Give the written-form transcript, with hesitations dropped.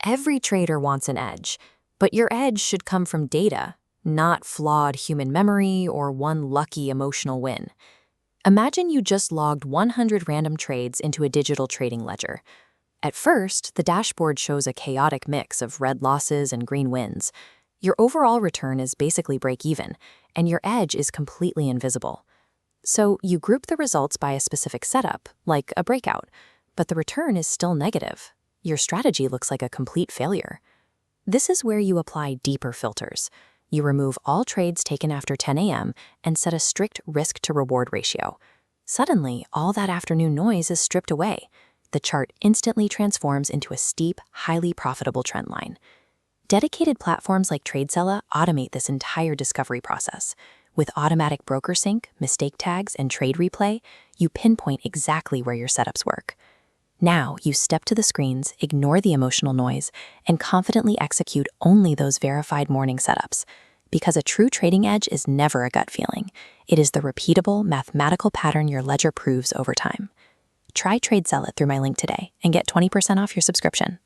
Every trader wants an edge, but your edge should come from data, not flawed human memory or one lucky emotional win. Imagine you just logged 100 random trades into a digital trading ledger. At first, the dashboard shows a chaotic mix of red losses and green wins. Your overall return is basically break-even, and your edge is completely invisible. So you group the results by a specific setup, like a breakout, but the return is still negative. Your strategy looks like a complete failure. This is where you apply deeper filters. You remove all trades taken after 10 a.m. and set a strict risk-to-reward ratio. Suddenly, all that afternoon noise is stripped away. The chart instantly transforms into a steep, highly profitable trend line. Dedicated platforms like TradeZella automate this entire discovery process. With automatic broker sync, mistake tags, and trade replay, you pinpoint exactly where your setups work. Now, you step to the screens, ignore the emotional noise, and confidently execute only those verified morning setups. Because a true trading edge is never a gut feeling. It is the repeatable, mathematical pattern your ledger proves over time. Try TradeZella through my link today and get 20% off your subscription.